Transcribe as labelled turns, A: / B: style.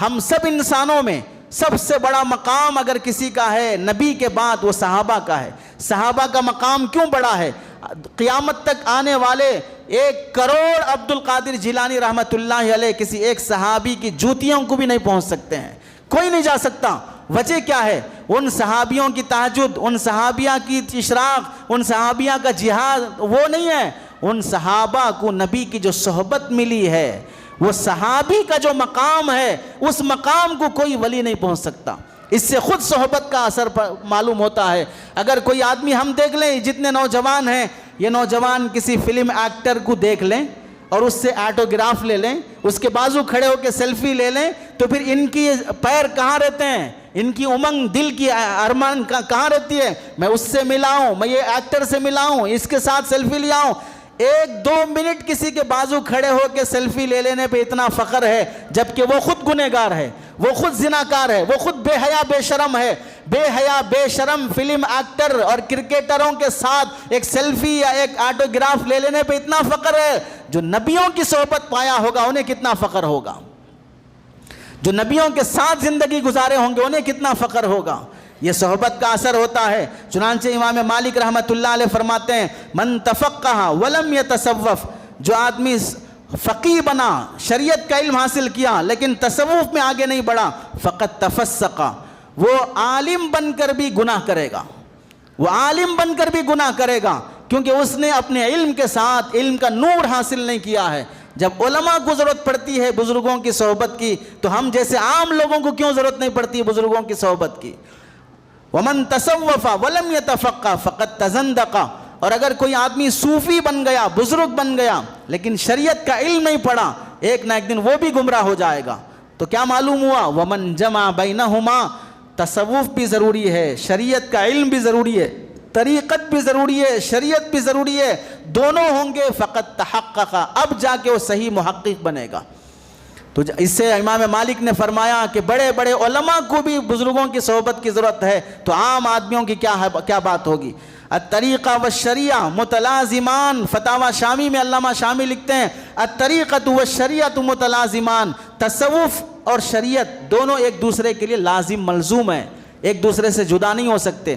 A: ہم سب انسانوں میں سب سے بڑا مقام اگر کسی کا ہے نبی کے بعد وہ صحابہ کا ہے۔ صحابہ کا مقام کیوں بڑا ہے؟ قیامت تک آنے والے 1 کروڑ عبد القادر جیلانی رحمۃ اللہ علیہ کسی ایک صحابی کی جوتیوں کو بھی نہیں پہنچ سکتے ہیں، کوئی نہیں جا سکتا۔ وجہ کیا ہے؟ ان صحابیوں کی تہجد، ان صحابیہ کی اشراق، ان صحابیہ کا جہاد وہ نہیں ہے، ان صحابہ کو نبی کی جو صحبت ملی ہے، وہ صحابی کا جو مقام ہے اس مقام کو کوئی ولی نہیں پہنچ سکتا۔ اس سے خود صحبت کا اثر معلوم ہوتا ہے۔ اگر کوئی آدمی، ہم دیکھ لیں جتنے نوجوان ہیں، یہ نوجوان کسی فلم ایکٹر کو دیکھ لیں اور اس سے آٹوگراف لے لیں، اس کے بازو کھڑے ہو کے سیلفی لے لیں، تو پھر ان کی پیر کہاں رہتے ہیں؟ ان کی امنگ، دل کی ارمان کہاں رہتی ہے؟ میں اس سے ملا ہوں، میں یہ ایکٹر سے ملا ہوں، اس کے ساتھ سیلفی لیا ہوں۔ 1-2 منٹ کسی کے بازو کھڑے ہو کے سیلفی لے لینے پہ اتنا فخر ہے، جبکہ وہ خود گنہگار ہے، وہ خود زناکار ہے، وہ خود بے حیا بے شرم ہے۔ بے حیا بے شرم فلم ایکٹر اور کرکٹروں کے ساتھ ایک سیلفی یا ایک آٹوگراف لے لینے پہ اتنا فخر ہے، جو نبیوں کی صحبت پایا ہوگا انہیں کتنا فخر ہوگا، جو نبیوں کے ساتھ زندگی گزارے ہوں گے انہیں کتنا فخر ہوگا۔ یہ صحبت کا اثر ہوتا ہے۔ چنانچہ امام مالک رحمۃ اللہ علیہ فرماتے ہیں، من تفقہ ولم یتصوف، جو آدمی فقیہ بنا، شریعت کا علم حاصل کیا لیکن تصوف میں آگے نہیں بڑھا، فقط تفسق، وہ عالم بن کر بھی گناہ کرے گا، وہ عالم بن کر بھی گناہ کرے گا، کیونکہ اس نے اپنے علم کے ساتھ علم کا نور حاصل نہیں کیا ہے۔ جب علماء کو ضرورت پڑتی ہے بزرگوں کی صحبت کی، تو ہم جیسے عام لوگوں کو کیوں ضرورت نہیں پڑتی بزرگوں کی صحبت کی؟ ومن تصوف ولم یتفقہ فقد تزندق، اور اگر کوئی آدمی صوفی بن گیا، بزرگ بن گیا لیکن شریعت کا علم نہیں پڑھا، ایک نہ ایک دن وہ بھی گمراہ ہو جائے گا۔ تو کیا معلوم ہوا؟ ومن جمع بینہما، تصوف بھی ضروری ہے، شریعت کا علم بھی ضروری ہے، طریقت بھی ضروری ہے، شریعت بھی ضروری ہے، دونوں ہوں گے فقط تحقق، اب جا کے وہ صحیح محقق بنے گا۔ تو اس سے امام مالک نے فرمایا کہ بڑے بڑے علماء کو بھی بزرگوں کی صحبت کی ضرورت ہے، تو عام آدمیوں کی کیا بات ہوگی؟ الطریقہ والشریعہ متلازمان، فتاوی شامی میں علامہ شامی لکھتے ہیں، الطریقۃ والشریعۃ متلازمان، تصوف اور شریعت دونوں ایک دوسرے کے لیے لازم ملزوم ہیں، ایک دوسرے سے جدا نہیں ہو سکتے۔